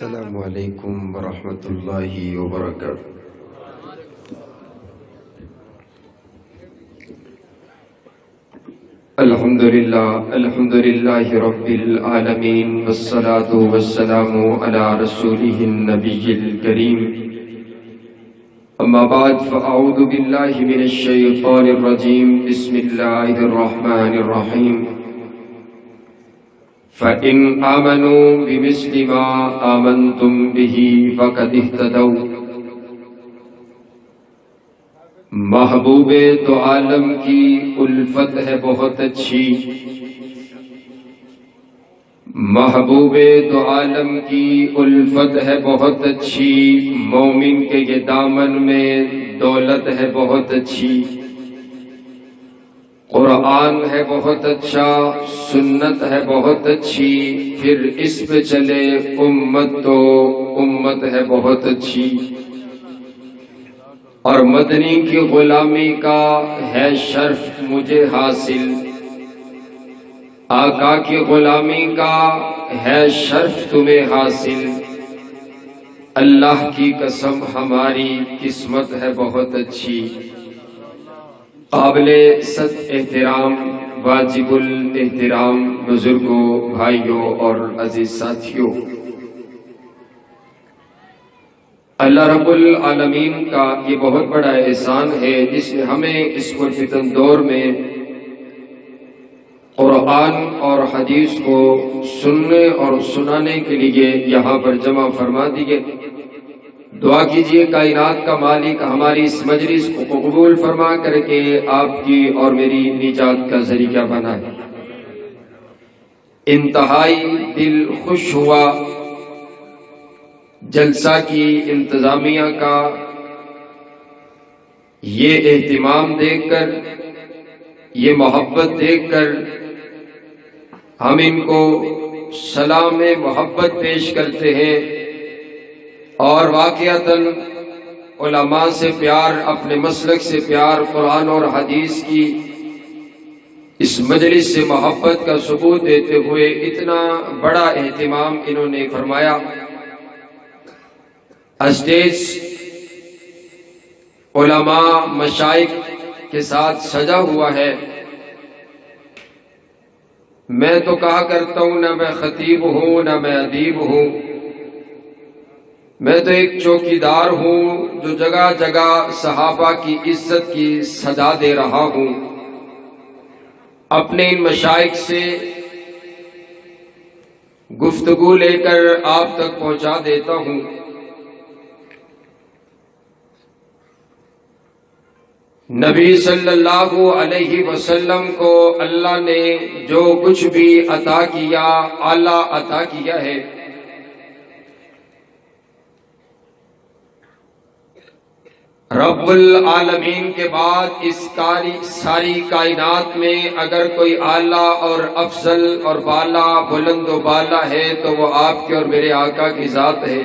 السلام علیکم ورحمۃ اللہ وبرکاتہ۔ الحمد للہ رب العالمین والصلاة والسلام علی رسولہ النبی الکریم، اما بعد فاعوذ باللہ من الشیطان الرجیم، بسم اللہ الرحمن الرحیم۔ فَإِنْ آمَنُوا بِمِثْلِ مَا آمَنْتُمْ بِهِ فَقَدِ اهْتَدَوْا۔ محبوب تو عالم کی الفت ہے بہت اچھی، محبوب تو عالم کی الفت ہے بہت اچھی، مومن کے یہ دامن میں دولت ہے بہت اچھی۔ قرآن ہے بہت اچھا، سنت ہے بہت اچھی، پھر اس پہ چلے امت تو امت ہے بہت اچھی۔ اور مدنی کی غلامی کا ہے شرف مجھے حاصل، آقا کی غلامی کا ہے شرف تمہیں حاصل، اللہ کی قسم ہماری قسمت ہے بہت اچھی۔ قابل صد احترام، واجب الاحترام بزرگوں، بھائیوں اور عزیز ساتھیوں، اللہ رب العالمین کا یہ بہت بڑا احسان ہے جس نے ہمیں اس پرفتن دور میں قرآن اور حدیث کو سننے اور سنانے کے لیے یہاں پر جمع فرما دیے۔ دعا کیجئے کائنات کا مالک ہماری اس مجلس کو قبول فرما کر کے آپ کی اور میری نجات کا ذریعہ بنائے۔ انتہائی دل خوش ہوا جلسہ کی انتظامیہ کا یہ اہتمام دیکھ کر، یہ محبت دیکھ کر۔ ہم ان کو سلام محبت پیش کرتے ہیں اور واقعتاً علماء سے پیار، اپنے مسلک سے پیار، قرآن اور حدیث کی اس مجلس سے محبت کا ثبوت دیتے ہوئے اتنا بڑا اہتمام انہوں نے فرمایا۔ اسٹیج علماء مشائخ کے ساتھ سجا ہوا ہے۔ میں تو کہا کرتا ہوں نہ میں خطیب ہوں نہ میں ادیب ہوں، میں تو ایک چوکیدار ہوں جو جگہ جگہ صحابہ کی عزت کی صدا دے رہا ہوں۔ اپنے ان مشائخ سے گفتگو لے کر آپ تک پہنچا دیتا ہوں۔ نبی صلی اللہ علیہ وسلم کو اللہ نے جو کچھ بھی عطا کیا، اعلیٰ عطا کیا ہے۔ رب العالمین کے بعد اس ساری کائنات میں اگر کوئی اعلیٰ اور افضل اور بالا، بلند و بالا ہے تو وہ آپ کے اور میرے آقا کی ذات ہے،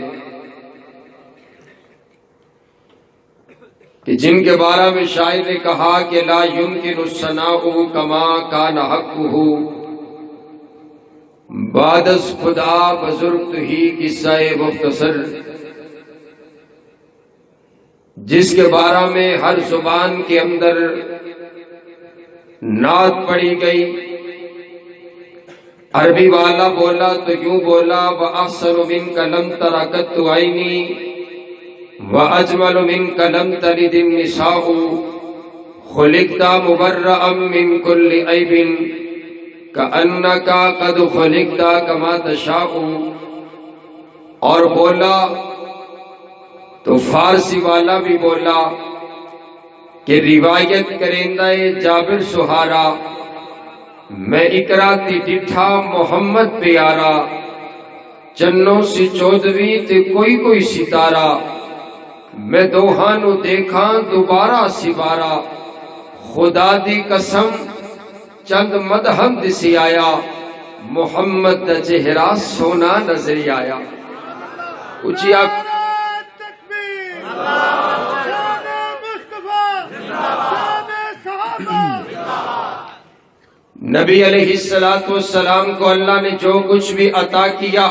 کہ جن کے بارے میں شاعر نے کہا کہ لا يمكن الثناء كما كان حقه، بعد از خدا بزرگ ہی قصہ مختصر، جس کے بارے میں ہر زبان کے اندر نعت پڑی گئی۔ عربی والا بولا تو یوں بولا وَأَحْسَنُ مِنْكَ لَمْ تَرَ قَطُّ عَيْنِي وَأَجْمَلُ مِنْكَ لَمْ تَلِدِ النِّسَاءُ خُلِقْتَ مُبَرَّأً مِنْ كُلِّ عَيْبٍ كَأَنَّكَ قَدْ خُلِقْتَ كَمَا تَشَاءُ۔ اور بولا تو فارسی والا بھی بولا کہ روایت کرندہ جابر سہارا، میں اکراتی ڈٹھا محمد پیارا، چنوں سی چودوی تے کوئی کوئی ستارہ، میں دوہانو دیکھاں دوبارہ سبارہ، خدا دی قسم چند مدہم دسی آیا، محمد دا چہرہ سونا نظری آیا۔ اچھی آپ نبی علیہ السلام کو اللہ نے جو کچھ بھی عطا کیا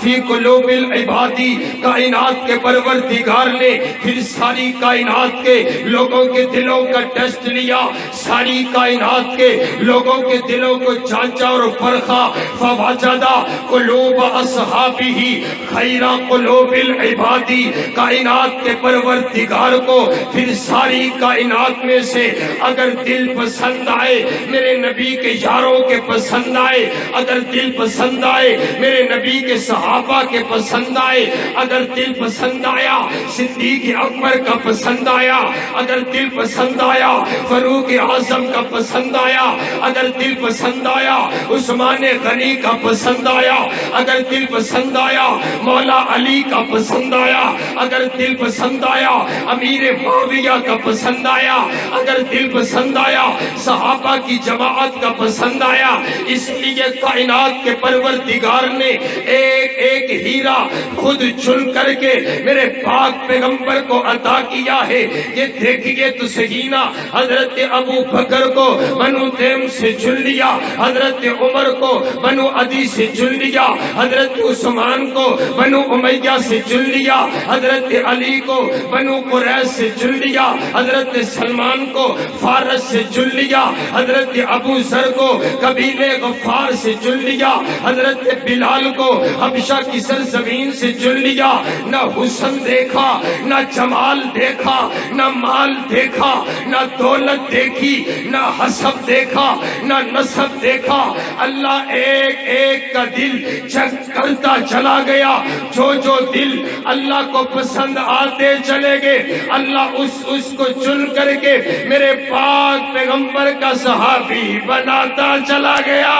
فی قلوب العبادی، کائنات کے پروردگار نے پھر ساری کائنات کے لوگوں کے دلوں کا ٹیسٹ لیا، ساری کائنات کے لوگوں کے دلوں کو جانچا اور پرکھا، فوجد قلوب اصحابہ خیر قلوب العبادی، کائنات کے پروردگار کو پھر ساری کائنات میں سے اگر دل پسند آئے میرے نبی کے یاروں کے پسند آئے، اگر دل پسند آئے میرے نبی کے صحابہ کے پسند آئے، اگر دل پسند آیا صدیق اکبر کا پسند آیا، اگر دل پسند آیا فاروق اعظم کا پسند آیا، اگر دل پسند آیا عثمان غنی کا پسند آیا، اگر دل پسند آیا مولا علی کا پسند آیا، اگر دل پسند آیا امیر معاویہ کا پسند آیا، اگر دل پسند آیا صحابہ کی جماعت کا پسند آیا، اس لیے کائنات کے پروردگار نے ایک ایک ہیرا خود چن کر کے میرے پاک پیغمبر کو عطا کیا ہے۔ یہ دیکھیے تو سہینہ، حضرت ابو بکر کو بنو تیم سے چن لیا، حضرت عمر کو بنو عدی سے چن لیا، حضرت عثمان کو بنو امیہ سے چن لیا، حضرت علی کو بنو قریظ سے چن لیا، حضرت سلمان کو فارس سے چن لیا، حضرت ابو ذر کو قبیلے غفار سے چن لیا، حضرت بلال کو حبشہ کی سرزمین سے چن لیا۔ نہ حسن دیکھا، نہ جمال دیکھا، نہ مال دیکھا، نہ دولت دیکھی، نہ حسب دیکھا، نہ نسب دیکھا، اللہ ایک ایک کا دل چیک کرتا چلا گیا۔ جو جو دل اللہ کو پسند آتے چلے گئے اللہ اس کو چن کر کے میرے پاک پیغمبر کا صحابی بناتا چلا گیا۔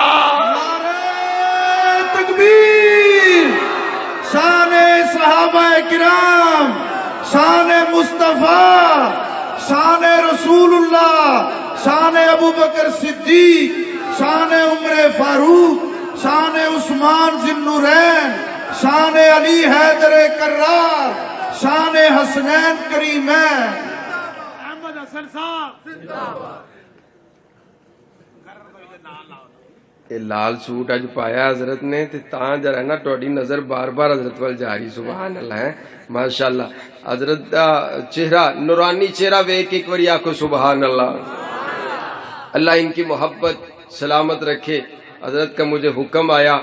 نعرہ تکبیر، شان صحابہ کرام، شان مصطفیٰ، شان رسول اللہ، شان ابوبکر صدیق، شان عمر فاروق، شان عثمان ذی النورین، شان علی حیدر کرار، شان حسنین کریمین۔ احمد حسن صاحب زندہ باد۔ یہ لال سوٹ اج پایا حضرت نے تے تاں جرا نا تہاڈی نظر بار بار حضرت وال جا رہی، سبحان اللہ ہے ماشاءاللہ۔ حضرت دا چہرہ نورانی چہرہ ویکھ ایک واری آکھو سبحان اللہ۔ اللہ ان کی محبت سلامت رکھے۔ حضرت کا مجھے حکم آیا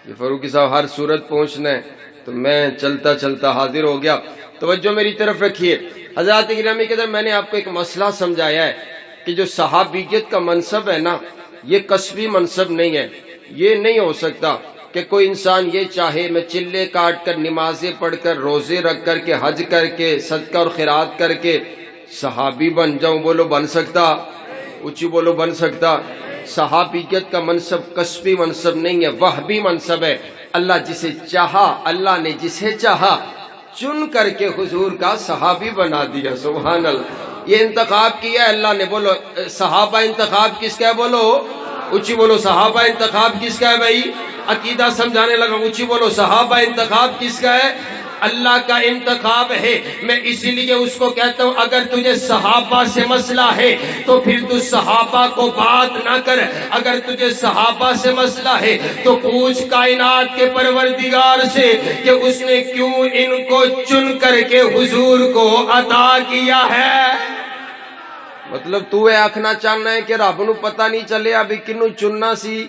کہ فاروقی صاحب ہر صورت پہنچنا ہے تو میں چلتا چلتا حاضر ہو گیا۔ توجہ میری طرف رکھیے حضرات گرامی کے در، میں نے آپ کو ایک مسئلہ سمجھایا ہے کہ جو صحابیت کا منصب ہے نا یہ کسبی منصب نہیں ہے۔ یہ نہیں ہو سکتا کہ کوئی انسان یہ چاہے میں چلے کاٹ کر نمازیں پڑھ کر روزے رکھ کر کے حج کر کے صدقہ اور خیرات کر کے صحابی بن جاؤں۔ بولو بن سکتا؟ اونچی بولو بن سکتا؟ صحابیت کا منصب کسبی منصب نہیں ہے، وہبی منصب ہے۔ اللہ جسے چاہا، اللہ نے جسے چاہا چن کر کے حضور کا صحابی بنا دیا، سبحان اللہ۔ یہ انتخاب کیا ہے اللہ نے۔ بولو صحابہ انتخاب کس کا ہے؟ بولو اونچی بولو صحابہ انتخاب کس کا ہے؟ بھائی عقیدہ سمجھانے لگا، اونچی بولو صحابہ انتخاب کس کا ہے؟ اللہ کا انتخاب ہے۔ میں اسی لیے اس کو کہتا ہوں اگر تجھے صحابہ سے مسئلہ ہے تو پھر تو صحابہ کو بات نہ کر، اگر تجھے صحابہ سے مسئلہ ہے تو پوچھ کائنات کے پروردگار سے کہ اس نے کیوں ان کو چن کر کے حضور کو عطا کیا ہے۔ مطلب تو اے آکھنا چاہنا ہے کہ رب نو پتہ نہیں چلے ابھی کنو چننا سی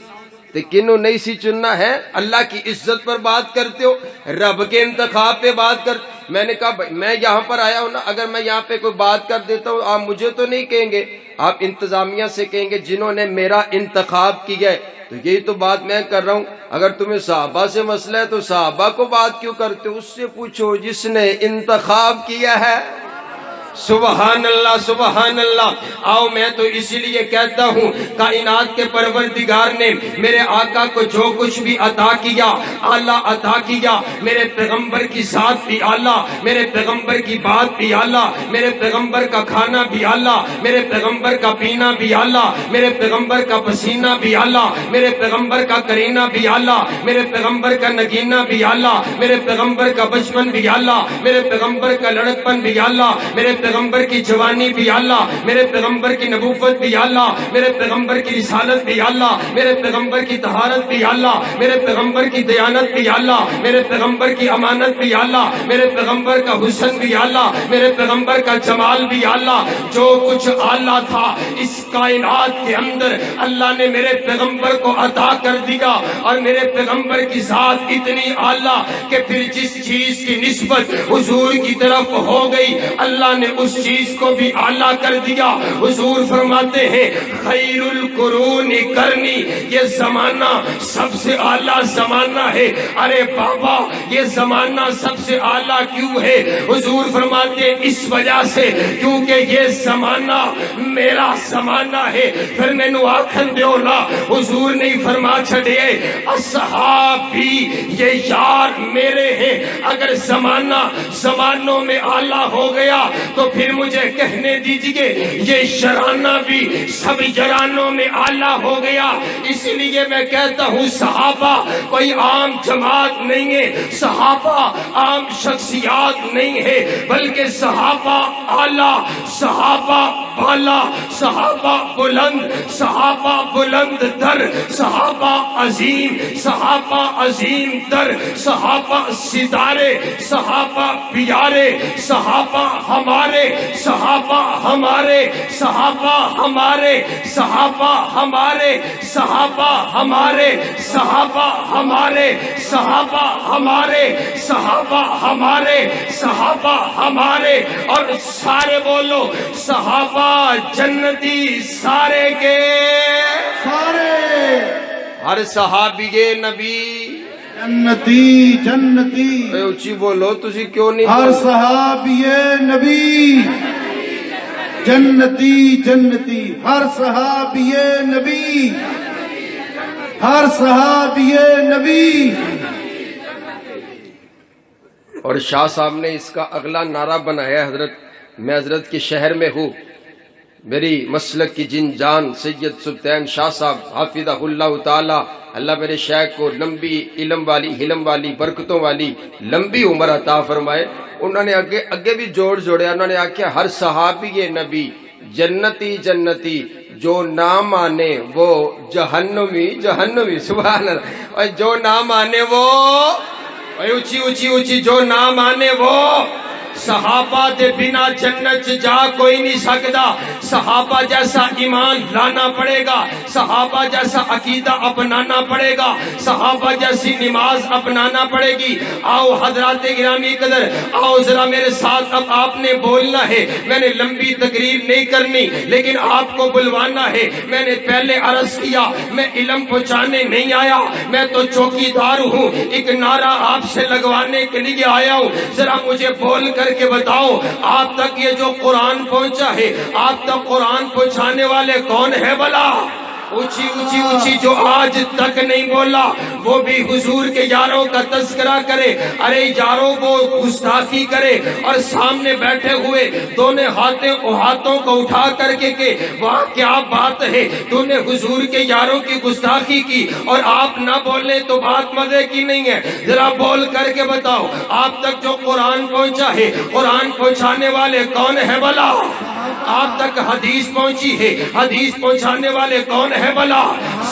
تے کنو نہیں سی چننا ہے؟ اللہ کی عزت پر بات کرتے ہو، رب کے انتخاب پہ بات کر۔ میں نے کہا میں یہاں پر آیا ہوں نا، اگر میں یہاں پہ کوئی بات کر دیتا ہوں آپ مجھے تو نہیں کہیں گے، آپ انتظامیہ سے کہیں گے جنہوں نے میرا انتخاب کیا ہے۔ تو یہی تو بات میں کر رہا ہوں، اگر تمہیں صحابہ سے مسئلہ ہے تو صحابہ کو بات کیوں کرتے ہو؟ اس سے پوچھو جس نے انتخاب کیا ہے۔ سبحان اللہ سبحان اللہ۔ آؤ میں تو اسی لیے کہتا ہوں کائنات کے پروردگار نے میرے آقا کو جو کچھ بھی عطا کیا اعلیٰ عطا کیا۔ میرے پیغمبر کی ذات بھی اعلیٰ، میرے پیغمبر کی بات بھی اعلیٰ، میرے پیغمبر کا کھانا بھی اعلیٰ، میرے پیغمبر کا پینا بھی اعلیٰ، میرے پیغمبر کا پسینہ بھی اعلیٰ، میرے پیغمبر کا کرینہ بھی اعلیٰ، میرے پیغمبر کا نگینہ بھی اعلیٰ، میرے پیغمبر کا بچپن بھی اعلیٰ، میرے پیغمبر کا لڑکپن بھی اعلیٰ، میرے پیغمبر کی جوانی بھی یا اللہ، میرے پیغمبر کی نبوت بھی یا اللہ، میرے پیغمبر کی رسالت بھی یا اللہ، میرے پیغمبر کی طہارت بھی یا اللہ، میرے پیغمبر کی دیانت بھی یا اللہ، میرے پیغمبر کی امانت بھی یا اللہ، میرے پیغمبر کا حسن بھی یا اللہ، میرے پیغمبر کا جمال بھی یا اللہ، جو کچھ اعلیٰ تھا اس کائنات کے اندر اللہ نے میرے پیغمبر کو عطا کر دیا، اور میرے پیغمبر کی ذات اتنی اعلیٰ کہ پھر جس چیز کی نسبت حضور کی طرف ہو گئی اللہ نے اس چیز کو بھی اعلیٰ کر دیا۔ حضور فرماتے ہیں خیر القرون قرنی، یہ زمانہ سب سے اعلیٰ زمانہ ہے۔ ارے بابا یہ زمانہ سب سے اعلیٰ کیوں ہے؟ حضور فرماتے ہیں اس وجہ سے کیونکہ یہ زمانہ میرا زمانہ ہے۔ پھر میں نو آکھن دیو نا، حضور نے فرما چھڑے اصحابی یہ یار میرے ہیں۔ اگر زمانہ زمانوں میں اعلیٰ ہو گیا تو پھر مجھے کہنے دیجئے یہ شرانہ بھی سب یارانوں میں اعلیٰ ہو گیا۔ اس لیے میں کہتا ہوں صحابہ کوئی عام جماعت نہیں ہے، صحابہ عام شخصیات نہیں ہے، بلکہ صحابہ اعلیٰ، صحابہ بالا، صحابہ بلند، صحابہ بلند در، صحابہ عظیم، صحابہ عظیم در، صحابہ ستارے، صحابہ پیارے، صحابہ ہمارے، صحابہ ہمارے، صحابہ ہمارے، صحابہ ہمارے، صحابہ ہمارے، صحابہ ہمارے، صحابہ ہمارے، صحابہ ہمارے، صحابہ ہمارے، اور سارے بولو صحابہ جنتی سارے کے سارے، ہر صحابی نبی جنتی جنتی، اونچی بولو تسی کیوں نہیں؟ ہر صحابی نبی جنتی جنتی، ہر صحابی نبی، ہر صحابی نبی۔ اور شاہ صاحب نے اس کا اگلا نعرہ بنایا، حضرت میں حضرت کے شہر میں ہوں، میری مسلک کی جن جان سید سلطان شاہ صاحب حافظہ اللہ تعالی، اللہ میرے شیخ کو لمبی علم والی، حلم والی، برکتوں والی لمبی عمر عطا فرمائے۔ انہوں نے اگے بھی جوڑیا، انہوں نے آکھیا ہر صحابی نبی جنتی جنتی، جو نہ مانے وہ جہنمی جہنمی، سبحان اللہ، اور جو نہ مانے وہ، اونچی اونچی اونچی، جو نہ مانے وہ، صحابہ دے بنا جنت جا کوئی نہیں سکتا۔ صحابہ جیسا ایمان لانا پڑے گا، صحابہ جیسا عقیدہ اپنانا پڑے گا، صحابہ جیسی نماز اپنانا پڑے گی۔ آؤ حضرات گرامی قدر، آؤ ذرا میرے ساتھ، اب آپ نے بولنا ہے، میں نے لمبی تقریر نہیں کرنی لیکن آپ کو بلوانا ہے۔ میں نے پہلے عرض کیا میں علم پہنچانے نہیں آیا، میں تو چوکیدار ہوں، ایک نعرہ آپ سے لگوانے کے لیے آیا ہوں۔ ذرا مجھے بول کر کے بتاؤ آپ تک یہ جو قرآن پہنچا ہے، آپ تک قرآن پہنچانے والے کون ہے بلا؟ اونچی اونچی اونچی، جو آج تک نہیں بولا وہ بھی حضور کے یاروں کا تذکرہ کرے۔ ارے یاروں وہ گستاخی کرے اور سامنے بیٹھے ہوئے دونوں ہاتھوں کو اٹھا کر کے کہ واہ کیا بات ہے، تو نے حضور کے یاروں کی گستاخی کی اور آپ نہ بولے تو بات مزے کی نہیں ہے۔ ذرا بول کر کے بتاؤ آپ تک جو قرآن پہنچا ہے، قرآن پہنچانے والے کون ہے بلا؟ آپ تک حدیث پہنچی ہے، حدیث پہنچانے والے کون ہے بلا؟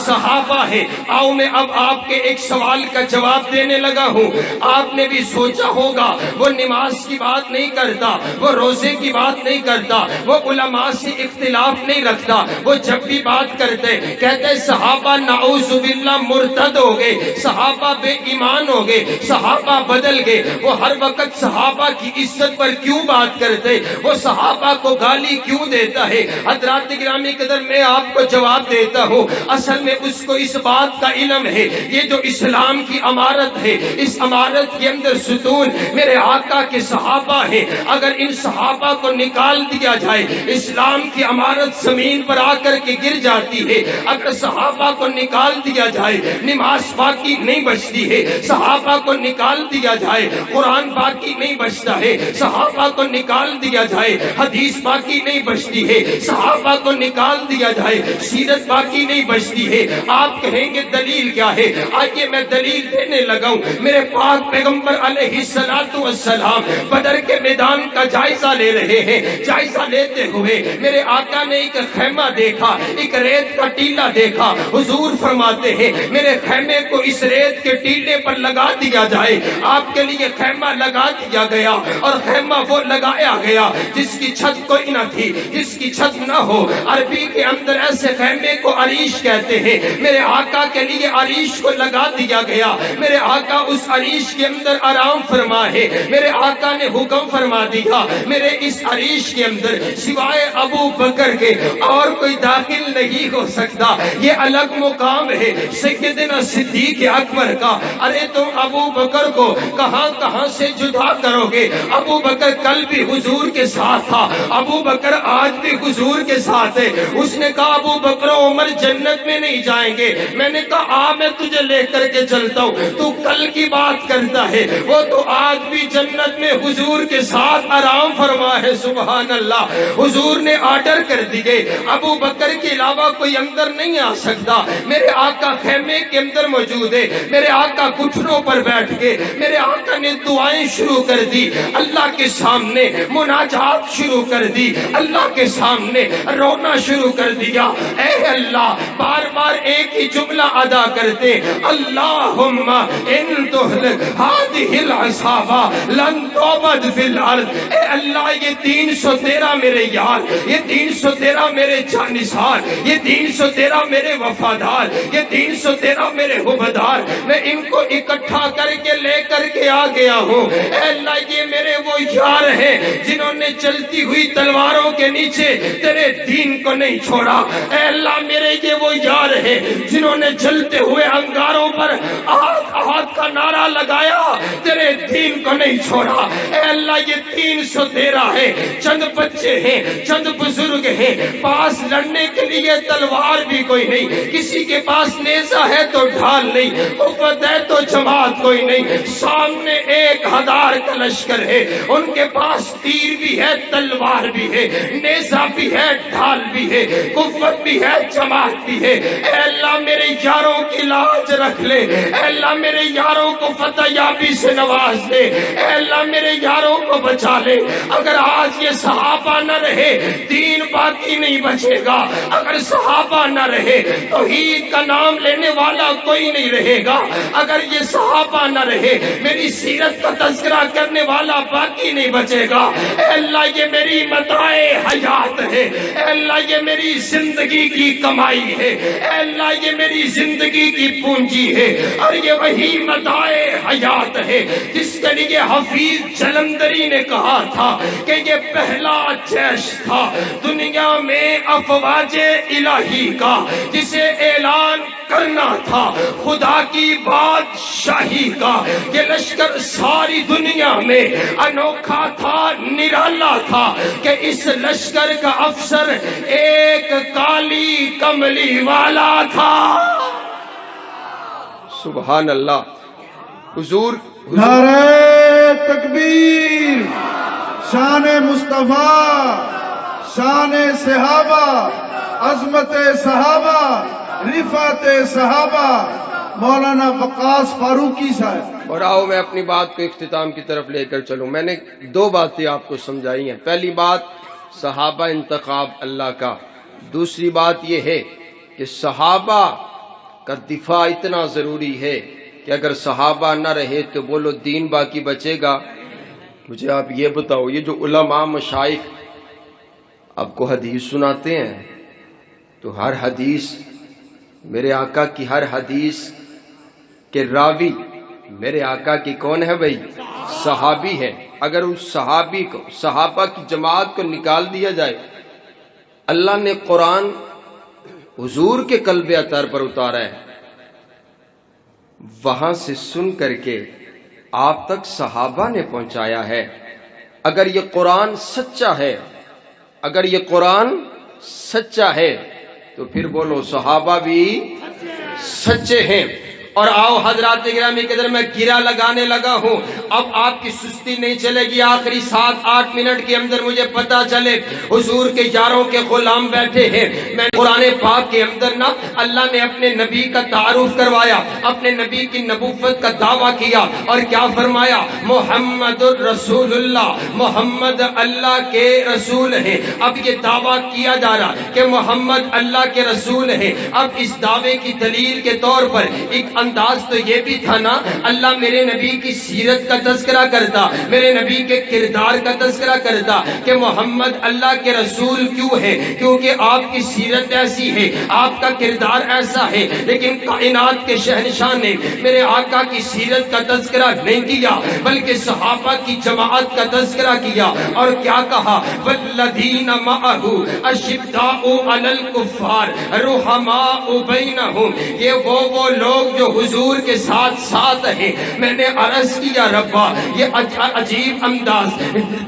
صحابہ ہے۔ آؤ میں اب آپ کے ایک سوال کا جواب دینے لگا ہوں۔ آپ نے بھی سوچا ہوگا وہ نماز کی بات نہیں کرتا، وہ روزے کی بات نہیں کرتا، وہ علماء سے اختلاف نہیں رکھتا، وہ جب بھی بات کرتے کہتے صحابہ نعوذ باللہ مرتد ہو گئے، صحابہ بے ایمان ہو گئے، صحابہ بدل گئے۔ وہ ہر وقت صحابہ کی عزت پر کیوں بات کرتے؟ وہ صحابہ کو گالی کیوں دیتا ہے؟ حضرات گرامی قدر میں آپ کو جواب دیتا ہوں، اصل میں اس کو اس بات کا علم ہے، یہ جو اسلام کی عمارت ہے، اس عمارت کے اندر ستون میرے آقا کے صحابہ ہیں۔ اگر ان صحابہ کو نکال دیا جائے اسلام کی عمارت زمین پر آ کر کے گر جاتی ہے۔ اگر صحابہ کو نکال دیا جائے نماز باقی نہیں بچتی ہے، صحابہ کو نکال دیا جائے قرآن باقی نہیں بچتا ہے، صحابہ کو نکال دیا جائے حدیث باقی باقی نہیں بچتی ہے، صحابہ کو نکال دیا جائے سیرت باقی نہیں بچتی ہے۔ آپ کہیں گے دلیل کیا ہے؟ آئیے میں دلیل دینے لگا ہوں۔ میرے پاک پیغمبر علیہ السلام بدر کے میدان کا جائزہ لے رہے ہیں، جائزہ لیتے ہوئے میرے آقا نے ایک خیمہ دیکھا، ایک ریت کا ٹیلہ دیکھا۔ حضور فرماتے ہیں میرے خیمے کو اس ریت کے ٹیلے پر لگا دیا جائے۔ آپ کے لیے خیمہ لگا دیا گیا، اور خیمہ وہ لگایا گیا جس کی چھت کوئی نہ تھی، جس کی چھت نہ ہو۔ عربی کے اندر ایسے خیمے کو عریش کہتے ہیں۔ میرے آقا کے لیے عریش کو لگا دیا گیا، میرے آقا اس عریش کے اندر آرام فرما ہے۔ میرے آقا نے حکم فرما دیا میرے اس عریش کے اندر سوائے ابو بکر کے اور کوئی داخل نہیں ہو سکتا، یہ الگ مقام ہے سیدنا صدیق اکبر کا۔ ارے تم ابو بکر کو کہاں کہاں سے جدا کرو گے؟ ابو بکر کل بھی حضور کے ساتھ تھا، ابو بکر آج بھی حضور کے ساتھ ہے۔ اس نے کہا ابو بکر و عمر جنت میں نہیں جائیں گے، میں نے کہا آ میں تجھے لے کر کے چلتا ہوں، تو کل کی بات کرتا ہے، وہ تو آج بھی جنت میں حضور کے ساتھ آرام فرما ہے۔ سبحان اللہ۔ حضور نے آرڈر کر دیے ابو بکر کے علاوہ کوئی اندر نہیں آ سکتا۔ میرے آقا خیمے کے اندر موجود ہے، میرے آقا گھٹنوں پر بیٹھ کے میرے آقا نے دعائیں شروع کر دی، اللہ کے سامنے مناجات شروع کر دی، اللہ کے سامنے رونا شروع کر دیا۔ اے اللہ، بار بار ایک ہی جملہ ادا کرتے، اللہم ان تہلک ہذہ العصابہ لن تعبد فی الارض۔ اے اللہ، یہ 313 میرے یار، یہ 313 میرے جانثار، یہ 313 میرے وفادار، یہ 313 میرے حبدار، میں ان کو اکٹھا کر کے لے کر کے آ گیا ہوں۔ اے اللہ، یہ میرے وہ یار ہیں جنہوں نے چلتی ہوئی تلواروں کے نیچے تیرے دین کو نہیں چھوڑا۔ اے اللہ، میرے یہ وہ یار ہیں جنہوں نے جلتے ہوئے انگاروں پر آہات کا نعرہ لگایا، تیرے دین کو نہیں چھوڑا۔ اے اللہ، یہ 313 ہے، چند بچے ہیں، چند بزرگ ہیں، پاس لڑنے کے لیے تلوار بھی کوئی نہیں، کسی کے پاس نیزہ ہے تو ڈھال نہیں، قوت ہے تو جماعت کوئی نہیں، سامنے 1000 کا لشکر ہے، ان کے پاس تیر بھی ہے، تلوار بھی ہے، نیزہ بھی ہے، ڈھال بھی ہے، قوت بھی ہے، جماعت بھی ہے۔ اے اللہ، میرے یاروں کی لاج رکھ لے، اے اللہ میرے یاروں کو فتح یابی سے نواز دے، اے اللہ میرے یاروں کو بچا لے۔ اگر آج یہ صحابہ نہ رہے دین باقی نہیں بچے گا، اگر صحابہ نہ رہے توحید کا نام لینے والا کوئی نہیں رہے گا، اگر یہ صحابہ نہ رہے میری سیرت کا تذکرہ کرنے والا باقی نہیں بچے گا۔ اے اللہ، یہ میری متاع حیات ہے، اے اللہ یہ میری زندگی کی کمائی ہے، اے اللہ یہ میری زندگی کی پونجی ہے، اور یہ وہی متاع حیات ہے جس کے لیے حفیظ جلندری نے کہا تھا کہ یہ پہلا جیش تھا دنیا میں افواج الہی کا، جسے اعلان کرنا تھا خدا کی بادشاہی کا۔ یہ لشکر ساری دنیا میں انوکھا تھا، نرالا تھا کہ اس لشکر کا افسر ایک کالی کملی والا تھا۔ سبحان اللہ۔ حضور نعرہ تکبیر، شان مصطفیٰ، شان صحابہ، عظمت صحابہ، رفعت صحابہ، مولانا وقاص فاروقی صاحب۔ اور آؤ میں اپنی بات کو اختتام کی طرف لے کر چلوں۔ میں نے 2 باتیں آپ کو سمجھائی ہیں۔ پہلی بات صحابہ انتخاب اللہ کا، دوسری بات یہ ہے کہ صحابہ کا دفاع اتنا ضروری ہے کہ اگر صحابہ نہ رہے تو بولو دین باقی بچے گا۔ مجھے آپ یہ بتاؤ، یہ جو علماء مشائخ آپ کو حدیث سناتے ہیں تو ہر حدیث، میرے آقا کی ہر حدیث کے راوی میرے آقا کی کون ہے بھائی؟ صحابی ہے۔ اگر اس صحابی کو، صحابہ کی جماعت کو نکال دیا جائے، اللہ نے قرآن حضور کے قلب اطہر پر اتارا ہے، وہاں سے سن کر کے آپ تک صحابہ نے پہنچایا ہے۔ اگر یہ قرآن سچا ہے، اگر یہ قرآن سچا ہے تو پھر بولو صحابہ بھی سچے ہیں۔ اور آؤ حضرات گرامی کے در میں گرا لگانے لگا ہوں. اب آپ کی سستی نہیں چلے گی. آخری 7-8 منٹ کے اندر مجھے پتا چلے حضور کے یاروں کے غلام بیٹھے ہیں. میں قرآن پاک کے اندر نا اللہ نے اپنے نبی کا تعارف کروایا, اپنے نبی کی نبوت کا دعویٰ کیا اور کیا فرمایا, محمد الرسول اللہ, محمد اللہ کے رسول ہیں. اب یہ دعویٰ کیا جا رہا کہ محمد اللہ کے رسول ہیں. اب اس دعوے کی دلیل کے طور پر ایک انداز تو یہ بھی تھا نا, اللہ میرے نبی کی سیرت کا تذکرہ کرتا, میرے نبی کے کردار کا تذکرہ کرتا کہ محمد اللہ کے رسول کیوں ہے, کیونکہ آپ کی سیرت ایسی ہے, آپ کا کردار ایسا ہے. لیکن کائنات کے شہنشاہ نے میرے آقا کی سیرت کا تذکرہ نہیں کیا, بلکہ صحابہ کی جماعت کا تذکرہ کیا. اور کیا کہا, والذین معہ اشداء علی الکفار رحماء بینہم, یہ وہ لوگ جو حضور کے ساتھ ساتھ ہیں. میں نے عرض کیا ربا یہ عجیب انداز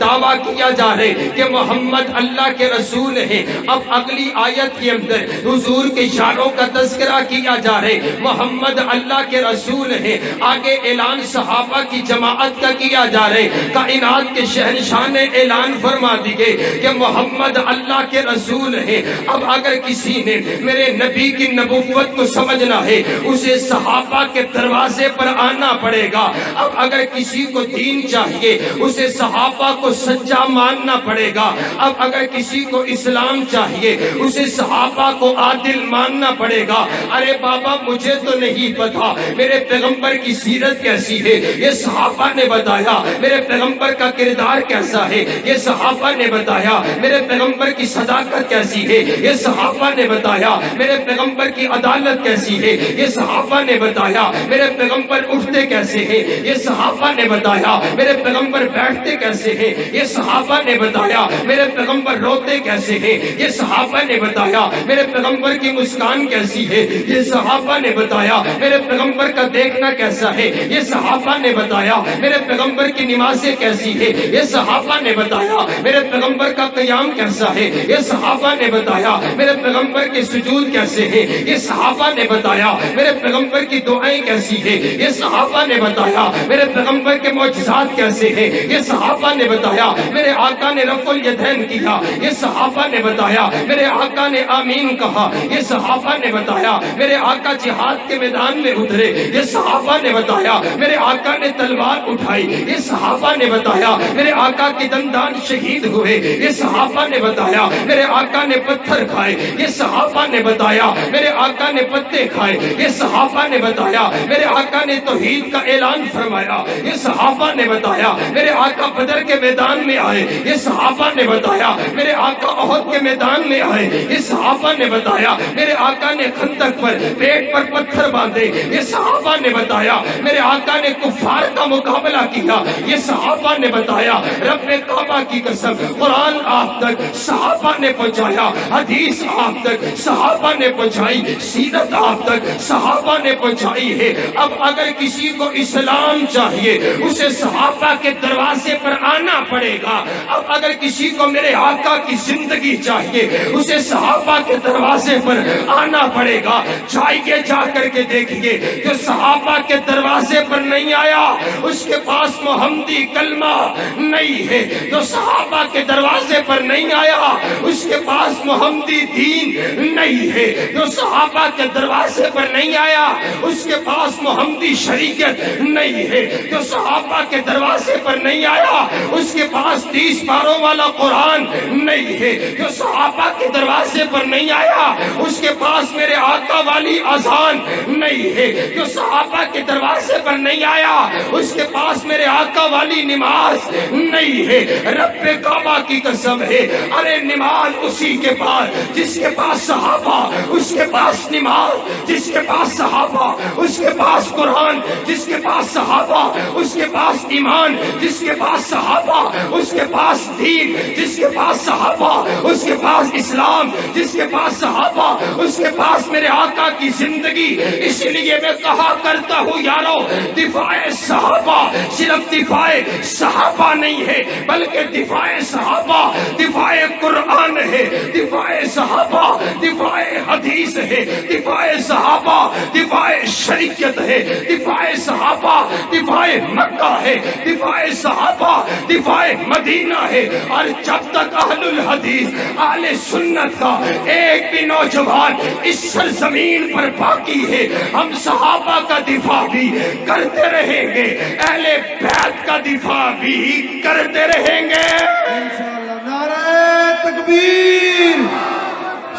دعویٰ کیا جا رہے کہ محمد اللہ کے رسول ہیں. اب اگلی آیت کے اندر حضور کے یاروں کا تذکرہ کیا جا رہے, محمد اللہ کے رسول ہیں. آگے اعلان صحابہ کی جماعت کا کیا جا رہے. کائنات کے شہنشاہ نے اعلان فرما دیے کہ محمد اللہ کے رسول ہیں. اب اگر کسی نے میرے نبی کی نبوت کو سمجھنا ہے اسے صحابہ کے دروازے پر آنا پڑے گا. اب اگر کسی کو دین چاہیے اسے صحابہ کو سچا ماننا پڑے گا. اب اگر کسی کو اسلام چاہیے اسے صحابہ کو عادل ماننا پڑے گا. ارے بابا مجھے تو نہیں پتا میرے پیغمبر کی سیرت کیسی ہے, یہ صحابہ نے بتایا. میرے پیغمبر کا کردار کیسا ہے, یہ صحابہ نے بتایا. میرے پیغمبر کی صداقت کیسی ہے, یہ صحابہ نے بتایا. میرے پیغمبر کی عدالت کیسی ہے, یہ صحابہ نے بتایا. میرے پیغمبر اٹھتے کیسے ہیں, یہ صحابہ نے بتایا. میرے پیغمبر بیٹھتے کیسے ہیں, یہ صحابہ نے بتایا. میرے پیغمبر روتے کیسے ہیں, یہ صحابہ نے بتایا. میرے پیغمبر کی مسکان کیسی ہے, یہ صحابہ نے بتایا. میرے پیغمبر کا دیکھنا کیسا ہے, یہ صحابہ نے بتایا. میرے پیغمبر کی نمازیں کیسی ہے, یہ صحابہ نے بتایا. میرے پیغمبر کا قیام کیسا ہے, یہ صحابہ نے بتایا. میرے پیغمبر کے سجود کیسے ہیں, یہ صحابہ نے بتایا. میرے پیغمبر کی دعائیں کیسی ہیں, یہ صحابہ نے بتایا. میرے پیغمبر کے معجزات کیسے ہیں, یہ صحابہ نے بتایا. میرے آقا نے رفع الیدین کیا, یہ صحابہ نے بتایا. میرے آقا نے آمین کہا, یہ صحابہ نے بتایا. میرے آقا جہاد کے میدان میں اترے, یہ صحابہ نے بتایا. میرے آقا نے تلوار اٹھائی, یہ صحابہ نے بتایا. میرے آقا کے دندان شہید ہوئے, یہ صحابہ نے بتایا. میرے آقا نے پتھر کھائے, یہ صحابہ نے بتایا. میرے آقا نے پتے کھائے, یہ صحابہ نے بتایا. میرے آقا نے توحید کا اعلان فرمایا, یہ صحابہ نے بتایا. میرے آقا بدر کے میدان میں آئے, یہ صحابہ نے بتایا. میرے آقا احد کے میدان میں آئے, یہ صحابہ نے بتایا. میرے آقا نے خندق پر پیٹ پر پتھر باندھے, یہ صحابہ نے بتایا. میرے آقا نے کفار کا مقابلہ کیا, یہ صحابہ نے بتایا. رب کعبہ کی قسم قرآن آپ تک صحابہ نے پہنچایا, حدیث آپ تک صحابہ نے پہنچائی, سیرت آپ تک صحابہ نے پہنچائی ہے. اب اگر کسی کو اسلام چاہیے اسے صحابہ کے دروازے پر آنا پڑے گا. اب اگر کسی کو میرے آقا کی زندگی چاہیے اسے صحابہ کے دروازے پر آنا پڑے گا. چاہیے جا کر کے دیکھیے جو صحابہ کے دروازے پر نہیں آیا اس کے پاس محمدی کلمہ نہیں ہے. جو صحابہ کے دروازے پر نہیں آیا اس کے پاس محمدی دین نہیں ہے. جو صحابہ کے دروازے پر نہیں آیا اس کے پاس محمدی شریعت نہیں ہے. جو صحابہ کے دروازے پر نہیں آیا اس کے پاس 30 پاروں والا قرآن نہیں ہے. جو صحابہ کے دروازے پر نہیں آیا اس کے پاس میرے آقا والی اذان نہیں ہے. جو صحابہ کے دروازے پر نہیں آیا اس کے پاس میرے آقا والی نماز نہیں ہے. رب کعبہ کی قسم ہے, ارے نماز اسی کے پاس جس کے پاس صحابہ, اس کے پاس نماز جس کے پاس صحابہ, اس کے پاس قرآن جس کے پاس صحابہ, اس کے پاس ایمان جس کے پاس صحابہ, اس کے پاس دین جس کے پاس صحابہ, اس کے پاس اسلام جس کے پاس صحابہ, اس کے پاس میرے آقا کی زندگی. اس لیے میں کہا کرتا ہوں یارو, دفاع صحابہ صرف دفاع صحابہ نہیں ہے بلکہ دفاع صحابہ دفاع قرآن ہے, دفاع صحابہ دفاع حدیث ہے, دفاع صحابہ دفاع شریعت ہے، دفاع صحابہ دفاع مکہ ہے، دفاع صحابہ دفاع مدینہ ہے۔ اور جب تک اہل الحدیث اہل سنت کا ایک بھی نوجوان اس سرزمین پر باقی ہے، ہم صحابہ کا دفاع بھی کرتے رہیں گے، اہل بیت کا دفاع بھی کرتے رہیں گے انشاءاللہ۔ نعرہ تکبیر،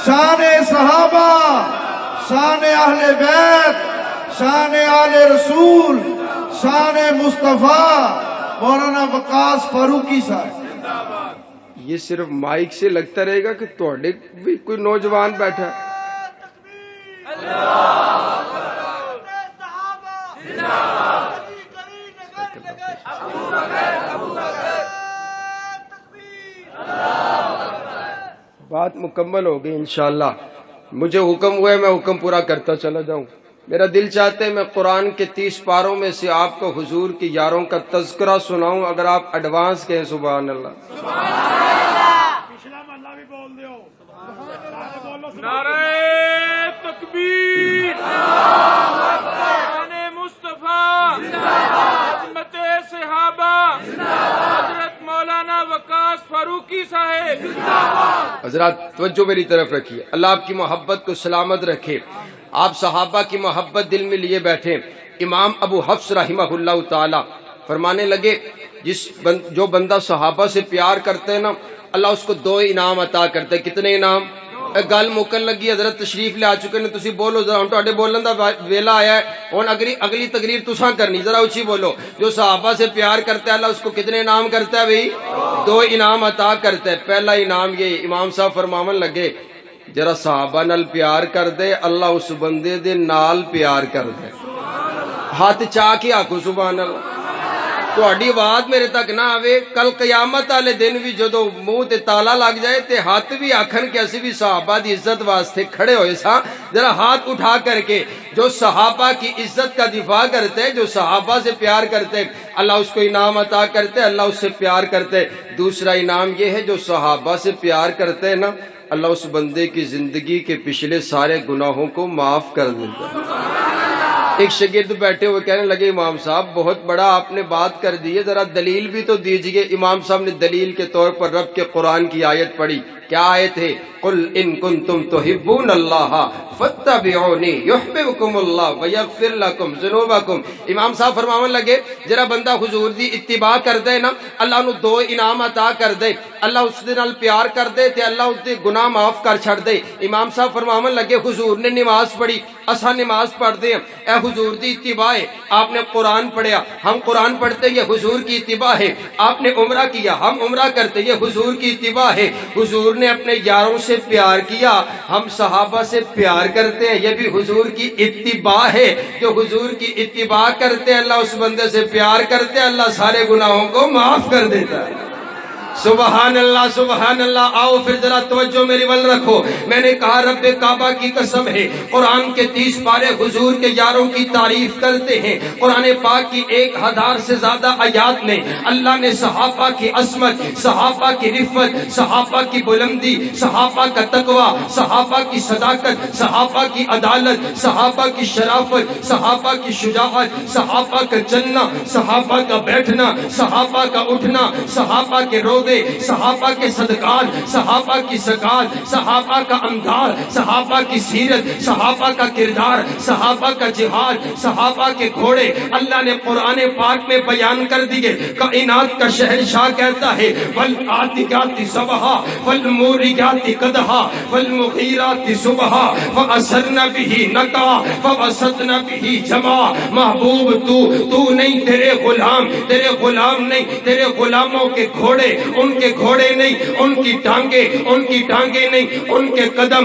شان صحابہ، شان اہل بیت، شان آل رسول، شان مصطفیٰ مولانا وقاص فاروقی صاحب۔ یہ صرف مائک سے لگتا رہے گا کہ تھوڑے بھی کوئی نوجوان بیٹھا ہے؟ بات مکمل ہو گئی انشاءاللہ۔ مجھے حکم ہوا ہے میں حکم پورا کرتا چلا جاؤں۔ میرا دل چاہتا ہے میں قرآن کے 30 پاروں میں سے آپ کو حضور کی یاروں کا تذکرہ سناؤں، اگر آپ ایڈوانس کہیں سبحان اللہ۔ نعرہ تکبیر، شان مصطفیٰ، عظمت صحابہ، حضرت مولانا وقاص فاروقی صاحب۔ حضرات توجہ میری طرف رکھیے، اللہ آپ کی محبت کو سلامت رکھے۔ آپ صحابہ کی محبت دل میں لیے بیٹھے۔ امام ابو حفص رحمہ اللہ تعالی فرمانے لگے جو بندہ صحابہ سے پیار کرتے ہیں نا، اللہ اس کو 2 انعام عطا کرتے ہیں۔ کتنے انعام؟ گل مکن لگی، حضرت تشریف لے آ چکے نے، تسی بولو ذرا، ہن تواڈے بولن دا ویلا آیا ہے، ہن اگلی تقریر تساں کرنی، ذرا اونچی بولو۔ جو صحابہ سے پیار کرتا ہے اللہ اس کو کتنے انعام کرتا ہے بھئی؟ 2 انعام عطا کرتا ہے۔ پہلا انعام یہ امام صاحب فرماون لگے جرا صحابہ نال پیار کر دے اللہ اس بندے دے نال پیار کر دے۔ ہاتھ چاہ کے آکھو سبحان اللہ۔ تہاڈی آواز میرے تک نہ آوے، کل قیامت والے دن بھی جدو منہ تے تالا لگ جائے تے ہاتھ بھی آکھن کہ اسی بھی صحابہ دی عزت واسطے کھڑے ہوئے سا، ذرا ہاتھ اٹھا کر کے جو صحابہ کی عزت کا دفاع کرتے، جو صحابہ سے پیار کرتے، اللہ اس کو انعام عطا کرتے، اللہ اس سے پیار کرتے۔ دوسرا انعام یہ ہے جو صحابہ سے پیار کرتے ہیں نا، اللہ اس بندے کی زندگی کے پچھلے سارے گناہوں کو معاف کر دیتا ہے۔ ایک شاگرد بیٹھے ہوئے کہنے لگے امام صاحب بہت بڑا آپ نے بات کر دی ہے، ذرا دلیل بھی تو دیجئے۔ امام صاحب نے دلیل کے طور پر رب کے قرآن کی آیت پڑھی۔ کیا آیت ہے؟ قل ان کنتم تحبون اللہ فاتبعونی یحببکم اللہ ویغفر لکم ذنوبکم۔ امام صاحب فرماون لگے جرا بندہ حضور دی اتباع کر دے نا، اللہ انہوں 2 انعام عطا کر دے، اللہ اس دے نال پیار کر دے تے اللہ اس دے گناہ معاف کر چھڑ دے۔ امام صاحب فرماون لگے حضور نے نماز پڑھی، اساں نماز پڑھتے ہیں، اے حضور دی اتباع ہے۔ آپ نے قرآن پڑھیا، ہم قرآن پڑھتے، یہ حضور کی اتباع ہے۔ آپ نے عمرہ کیا، ہم عمرہ کرتے، یہ حضور کی اتباع ہے۔ حضور نے اپنے یاروں سے پیار کیا، ہم صحابہ سے پیار کرتے ہیں، یہ بھی حضور کی اتباع ہے۔ جو حضور کی اتباع کرتے اللہ اس بندے سے پیار کرتے، اللہ سارے گناہوں کو معاف کر دیتا ہے۔ سبحان اللہ سبحان اللہ۔ آؤ پھر ذرا توجہ میری ول رکھو۔ میں نے کہا رب کعبہ کی قسم ہے، قرآن کے 30 پارے حضور کے یاروں کی تعریف کرتے ہیں۔ قرآن پاک کی 1000 سے زیادہ آیات میں اللہ نے صحابہ کی عظمت، صحابہ کی رفت، صحابہ کی بلندی، صحابہ کا تقوی، صحابہ کی صداقت، صحابہ کی عدالت، صحابہ کی شرافت، صحابہ کی شجاعت، صحابہ کا چلنا، صحابہ کا بیٹھنا، صحابہ کا اٹھنا، صحابہ کے روزے، صحابہ کے صدقات، صحابہ کی زکات، صحابہ کا امداد، صحابہ کی سیرت، صحابہ کا کردار، صحابہ کا جہاد، صحابہ کے گھوڑے اللہ نے قرآن پاک میں بیان کر دیے۔ کائنات کا شہنشاہ کہتا ہے والعادیات ضبحا والموریات قدحا والمغیرات صبحا فاثرن به نقعا فوسطن به جمعا۔ محبوب تو نہیں، تیرے غلام نہیں، تیرے غلاموں کے گھوڑے ان کے گھوڑے نہیں، ان کی ٹانگیں نہیں، ان کے قدم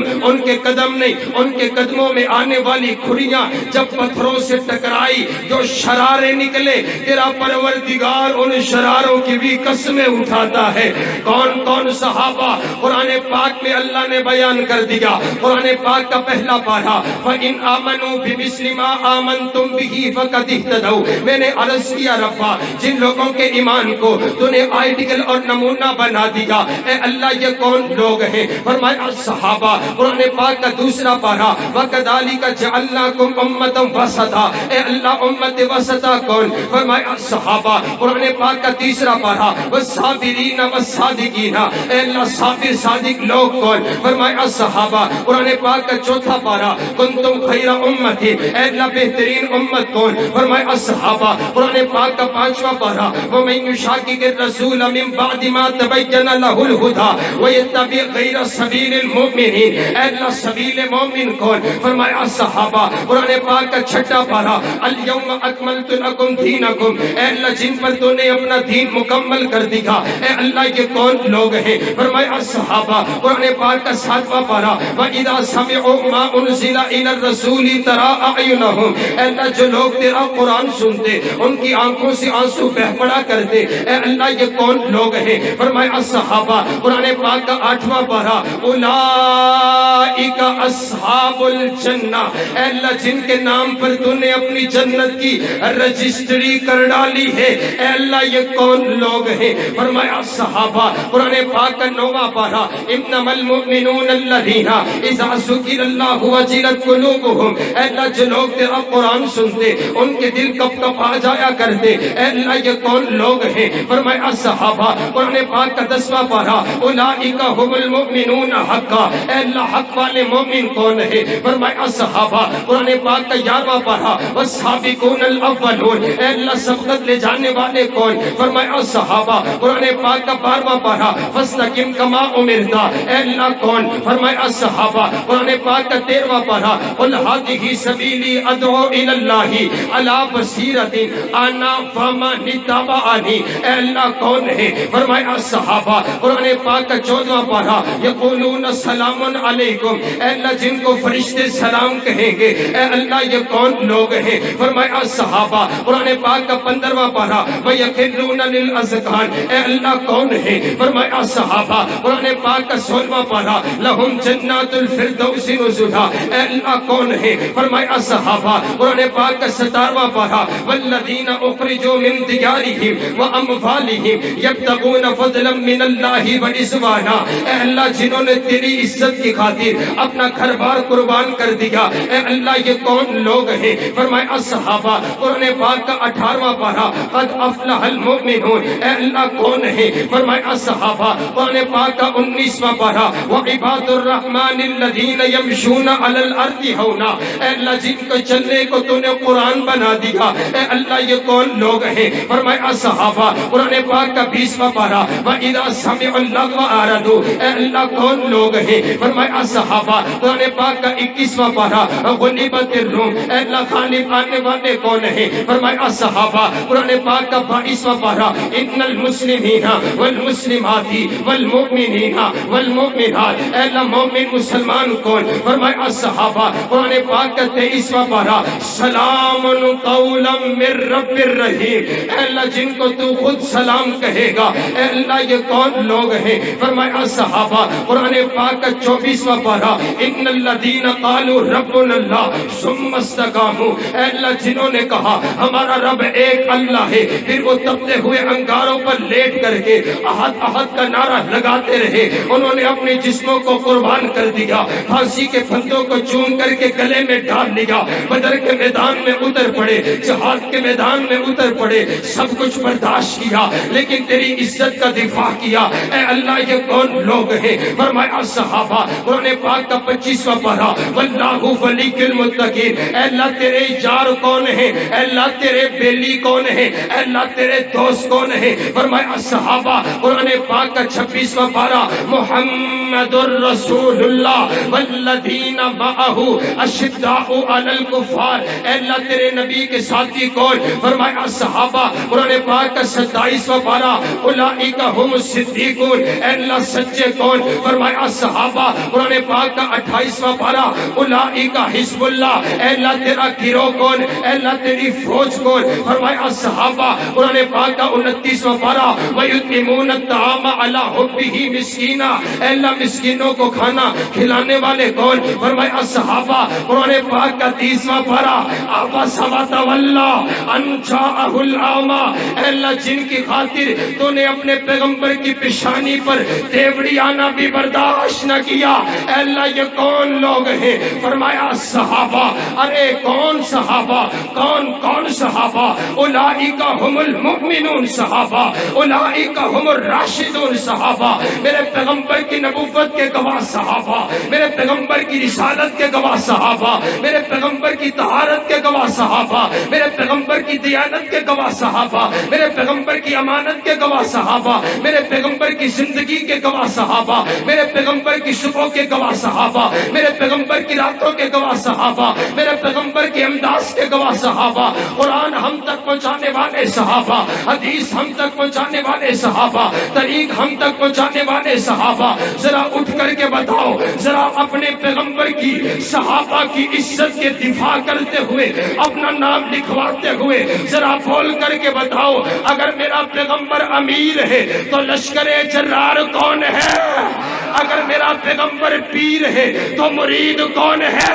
نہیں، ان کے قدموں میں آنے والی کھڑیاں جب پتھروں سے ٹکرائی جو شرارے نکلے، تیرا پروردگار ان شراروں کی بھی قسمیں اٹھاتا ہے۔ کون صحابہ قرآن پاک میں اللہ نے بیان کر دیا۔ قرآن پاک کا پہلا پارہ فَإِنْ آمَنُوا بِمِثْلِ مَا آمَنْتُمْ بِهِ فَقَدِ اهْتَدَوْا۔ میں نے عرض کیا ربا جن لوگوں کے ایمان کو تو نے آئیڈیل اور نمونہ بنا دیا. اے اللہ یہ کون لوگ ہیں؟ فرمایا صحابہ. قرآن پاک کا دوسرا پارہ وَكَذَلِكَ جَعَلْنَاكُمْ أُمَّةً وَسَطًا. اے اللہ امت وسطا کون؟ فرمایا صحابہ. قرآن پاک کا تیسرا پارہ والصابرین والصادقین. اے اللہ صابر صادق لوگ کون؟ فرمایا صحابہ. قرآن پاک کا چوتھا پارہ کنتم خیر امتی. اے اللہ بہترین امت کون؟ فرمایا صحابہ. قرآن پاک کا پانچواں پارہ وَمَن يُشَاقِقِ الرَّسُولَ مِن بَعْدِ مَا تَبَيَّنَ لَهُ الْهُدَىٰ وَيَتَّبِعْ غَيْرَ سَبِيلِ الْمُؤْمِنِينَ. اے اللہ سبیل مومن کون؟ فرمایا صحابہ. قرآن پاک کا چھٹا پارہ الْيَوْمَ أَكْمَلْتُ لَكُمْ دِينَكُمْ. اے اللہ جن پر تو نے اپنا دین مکمل کر دیا. اے اللہ یہ کون لوگ ہیں؟ فرمایا صحابہ. قرآن پاک کا ساتواں پارہ وَإِذَا سَمِعُوا مَا أُنزِلَ إِلَى الرَّسُولِ تَرَىٰ أَعْيُنَهُمْ. اے اللہ جو لوگ تیرا قرآن سنتے ان کی آنکھوں سے آنسو بہہ پڑا کرتے. اے اللہ یہ کون لوگ ہیں؟ فرمایا صحابہ. قرآن پاک کا آٹھواں پارہ اولئک اصحاب الجنہ. اے اللہ جن کے نام پر تو نے اپنی جنت کی رجسٹری کر ڈالی ہے. اے اللہ یہ کون لوگ ہیں؟ فرمایا صحابہ. قرآن پاک کا نواں پارہ انما المؤمنون الذین اذا ذکر اللہ وجلت قلوبهم. اے اللہ جو لوگ تیرا قرآن سنتے ان کے دل کپ کپ آ جایا کرتے. اے اللہ یہ کون لوگ ہیں؟ فرمایا صحابہ. قرآن پاک کا 10واں پارہ اولئک هم المؤمنون حقا. اے اللہ حق والے مومن کون ہیں؟ فرمایا صحابہ. قرآن پاک کا 11واں پارہ والسابقون الاولون. اے اللہ سبقت لے جانے والے کون؟ فرمایا صحابہ. قرآن پاک کا 12واں پارہ فاستقم کما امرت. اے اللہ کون؟ فرمایا صحابہ. قرآن پاک کا 13واں پارہ قل هذه سبیلی ادعو الی اللہ علی بصیرۃ انا ومن اتبعنی. اے اللہ کون ہے؟ فرمایا صحابہ. قرآن پاک کا 14واں پارہ یقولون سلام علیکم. اے اللہ جن کو فرشتے سلام کہیں گے. اے اللہ یہ کون لوگ ہیں؟ فرمایا صحابہ. قرآن پاک کا 15واں پارہ وَيَخِرُّونَ لِلْأَذْقَانِ. اے اللہ کون ہے؟ فرمایا صحابہ. قرآن پاک کا 16واں پارہ لَهُمْ جَنَّاتُ الْفِرْدَوْسِ نُزُلًا. اے اللہ کون ہے؟ فرمایا صحابہ. قرآن پاک کا 17واں پارہ وَالَّذِينَ أُخْرِجُوا مِن دِيَارِهِمْ وَأَمْوَالِهِمْ يَبْتَغُونَ فَضْلًا مِّنَ اللَّهِ وَرِضْوَانًا. اے اللہ جنہوں نے تیری عزت کی خاطر اپنا گھر بار قربان کر دیا. اے اللہ یہ کون لوگ ہیں؟ فرمایا صحابہ. قرآن پاک کا 18واں پارہ قد افلح المؤمنون. اے اللہ کون ہے؟ فرمایا صحابہ. قرآن پاک کا 19واں پارہ وعباد الرحمن الذین یمشون علی الارض ہونا. اے اللہ جن کو چلنے کو تو نے قرآن بنا دیا. اے اللہ یہ کون لوگ ہیں؟ فرمایا صحابہ. قرآن پاک کا 20واں پارہ وَإِذَا سَمِعُوا اللَّغْوَ أَعْرَضُوا. اے اللہ کون لوگ ہیں؟ فرمایا صحابہ. قرآن پاک کا 21واں پارہ غلبت الروم. اے اللہ غالب آنے والے کون ہیں؟ فرمایا صحابہ. قرآن پاک کا 22واں پارہ ان المسلمین والمسلمات والمؤمنین والمؤمنات. اے اللہ مومن مسلمان کون؟ فرمایا صحابہ. قرآن پاک کا 23واں پارہ سلام قولا من رب الرحیم. اے اللہ جن کو تو خود سلام کہے گا. اے اللہ یہ کون لوگ ہیں؟ فرمایا صحابہ. قرآن پاک کا 24واں پارہ ان الذین قالوا ربنا اللہ ثم استقاموا. اے اللہ جنہوں نے کہا ہمارا رب ایک اللہ ہے پھر وہ تپتے ہوئے انگاروں پر لیٹ کر کے احد احد کا نعرہ لگاتے رہے. انہوں نے اپنے جسموں کو قربان کر دیا. پھانسی کے پھندوں کو چوم کر کے گلے میں ڈال لیا. بدر کے میدان میں اتر پڑے, جہاد کے میدان میں اتر پڑے, سب کچھ برداشت کیا لیکن تیری عزت کا دفاع کیا. اے اللہ یہ کون لوگ ہیں؟ فرمایا صحابہ. قرآن پاک کا 25واں پارہ واللہ ولی المتقین. اے اللہ تیرے یار کون ہیں؟ اے اللہ تیرے بیلی کون ہیں؟ اے اللہ تیرے دوست کون ہیں؟ فرمایا صحابہ. قرآن پاک کا 26واں پارہ محمد الرسول اللہ والذین معہ اشداء علی الکفار. اے اللہ تیرے نبی کے ساتھی کون؟ فرمایا صحابہ. قرآن پاک کا 27واں پارہ اولئک هم الصدیقون. اے اللہ سچے کون؟ فرمایا صحابہ. قرآن پاک کا 28واں پارہ اولئک حزب اللہ. اے اللہ تیرا گروہ کون؟ اے اللہ تیری فوج کون؟ فرمایا صحابہ. قرآن پاک کا 29واں پارہ وَيُطْعِمُونَ الطَّعَامَ عَلَىٰ حُبِّهِ مِسْكِينًا. اے اللہ مسکینوں کو کھانا کھلانے والے کون؟ فرمایا صحابہ. قرآن پاک کا 30واں پارہ عَبَسَ وَتَوَلَّىٰ أَن جَاءَهُ الْأَعْمَىٰ. اے اللہ جن کی خاطر تو نے اپنے اپنے پیغمبر کی پیشانی پر تیوڑی آنا بھی برداشت نہ کیا۔ اے اللہ یہ کون لوگ ہیں؟ فرمایا صحابہ۔ ارے کون صحابہ؟ کون کون صحابہ؟ اولئک هم المؤمنون صحابہ، اولئک هم الراشدون صحابہ، میرے پیغمبر کی نبوت کے گواہ صحابہ، میرے پیغمبر کی رسالت کے گواہ صحابہ، میرے پیغمبر کی طہارت کے گواہ صحابہ، میرے پیغمبر کی دیانت کے گواہ صحابہ، میرے پیغمبر کی امانت کے گواہ صحابہ، میرے پیغمبر کی زندگی کے گواہ صحابہ، میرے پیغمبر کی صبح کے گواہ صحابہ، میرے پیغمبر کی راتوں کے گواہ صحابہ، میرے پیغمبر کے انداز کے گواہ صحابہ، قرآن ہم تک پہنچانے والے صحابہ، حدیث ہم تک پہنچانے والے صحابہ، طریق ہم تک پہنچانے والے صحابہ۔ ذرا اٹھ کر کے بتاؤ، ذرا اپنے پیغمبر کی صحابہ کی عزت کے دفاع کرتے ہوئے، اپنا نام لکھواتے ہوئے ذرا بول کر کے بتاؤ، اگر میرا پیغمبر امیر ہے تو لشکر جرار کون ہے؟ اگر میرا پیغمبر پیر ہے تو مرید کون ہے؟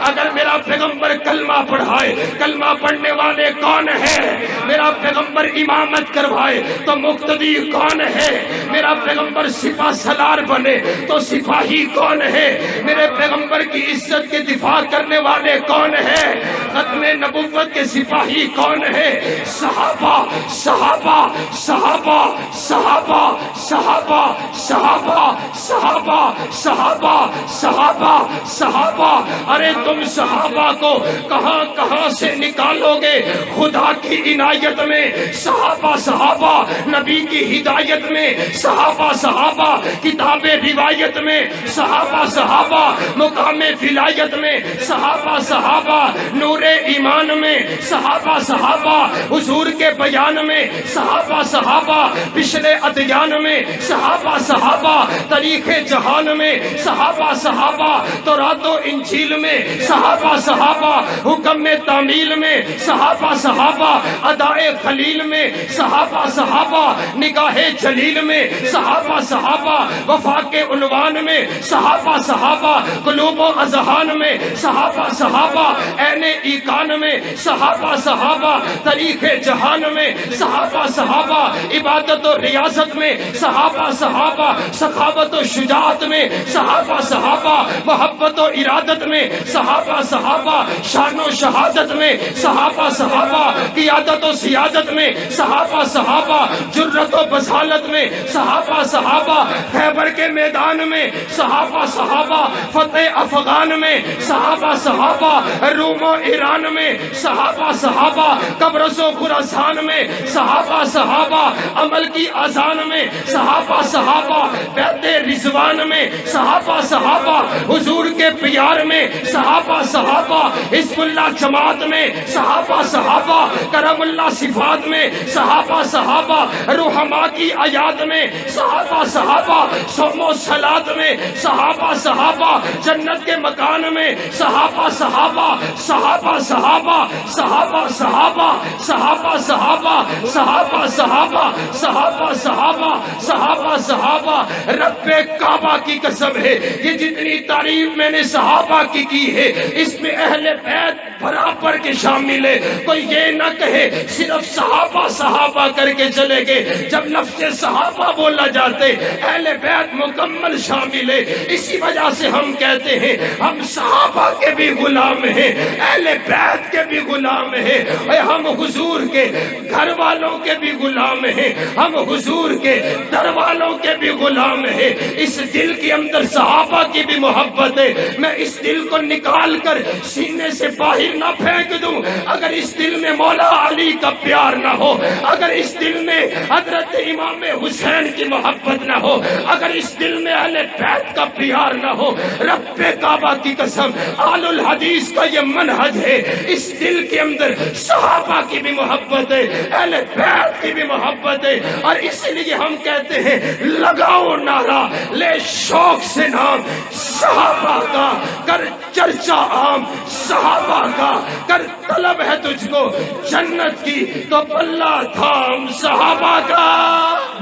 اگر میرا پیغمبر کلمہ پڑھائے، کلمہ پڑھنے والے کون ہیں؟ میرا پیغمبر امامت کروائے تو مقتدی کون ہے؟ میرا پیغمبر سپاہ سالار بنے تو سپاہی کون ہے؟ میرے پیغمبر کی عزت کے دفاع کرنے والے کون ہیں؟ ختم نبوت کے سپاہی کون ہے؟ صحابہ صحابہ صحابہ صحابہ صحابہ صحابہ صحابہ صحابہ صحابہ صحابہ۔ ارے تم صحابہ کو کہاں کہاں سے نکالو گے؟ خدا کی عنایت میں صحابہ صحابہ، نبی کی ہدایت میں صحابہ صحابہ، کتاب روایت میں صحابہ صحابہ، مقام ولایت میں صحابہ صحابہ، نور ایمان میں صحابہ صحابہ، حضور کے بیان میں صحابہ صحابہ، پچھلے ادیان میں صحابہ صحابہ، تاریخ جہان میں صحابہ صحابہ، تورات و انجیل میں صحابہ صحابہ، حکم تعمیل میں صحابہ صحابہ، ادائے خلیل میں صحابہ صحابہ، نگاہ جلیل میں صحابہ صحابہ، وفا کے عنوان میں صحابہ صحابہ، قلوب و اذہان میں صحابہ صحابہ، عین ایقان میں صحابہ صحابہ، تاریخ جہان میں صحابہ صحابہ، عبادت و ریاضت میں صحابہ صحابہ، سخاوت و شجاعت میں صحابہ صحابہ، محبت و ارادت میں صحابہ صحابہ، شان و شہادت میں صحابہ صحابہ، قیادت و سیادت میں صحابہ صحابہ، جرت و بصالت میں صحابہ صحابہ، خیبر کے میدان میں صحابہ صحابہ، فتح افغان میں صحابہ صحابہ، روم و ایران میں صحابہ صحابہ، قبرص و خراسان میں صحابہ صحابہ، عمل کی اذان میں صحابہ صحابہ، بیت رضوان میں صحابہ صحابہ، حضور کے پیار میں صحابہ صحابہ، حزب اللہ جماعت میں صحابہ صحابہ، کرم اللہ صفات میں صحابہ صحابہ، رحماء کی آیات میں صحابہ صحابہ، صوم و صلات میں صحابہ صحابہ، جنت کے مکان میں صحابہ صحابہ، صحابہ صحابہ، صحابہ صحابہ، صحابہ صحابہ، صحابہ صحابہ، صحابہ صحابہ، صحابہ صحابہ۔ رب کعبہ کی قسم ہے، یہ جتنی تعریف میں نے صحابہ کی ہے، اس میں اہل بیت برابر کے شامل ہے۔ کوئی یہ نہ کہے صرف صحابہ صحابہ کر کے چلے گئے، جب لفظ صحابہ بولا جاتے اہل بیت مکمل شامل ہے۔ اسی وجہ سے ہم کہتے ہیں ہم صحابہ کے بھی غلام ہیں، اہل بیت کے بھی غلام ہیں، ہم حضور کے گھر والوں کے بھی غلام ہیں، ہم حضور کے در والوں کے بھی غلام ہیں۔ اس دل کے اندر صحابہ کی بھی محبت ہے، میں اس دل کو نکال کر سینے سے باہر نہ پھینک دوں اگر اس دل میں مولا علی کا پیار نہ ہو، اگر اس دل میں حضرت امام حسین کی محبت نہ ہو، اگر اس دل میں اہل بیت کا پیار نہ ہو۔ رب کعبہ کی قسم، آل الحدیث کا یہ منہج ہے، اس دل کے اندر صحابہ کی بھی محبت ہے، اہل بیت کی بھی محبت ہے، اور اس لیے ہم کہتے ہیں لگاؤ نعرہ، لے شوق سے نام صحابہ کا، کر چرچا عام صحابہ کا، کر طلب ہے تجھ کو جنت کی تو پلہ تھام صحابہ کا۔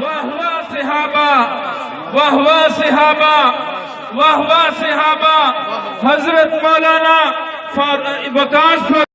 واہ واہ صحابہ، واہ واہ صحابہ، واہ واہ صحابہ، حضرت مولانا وقاص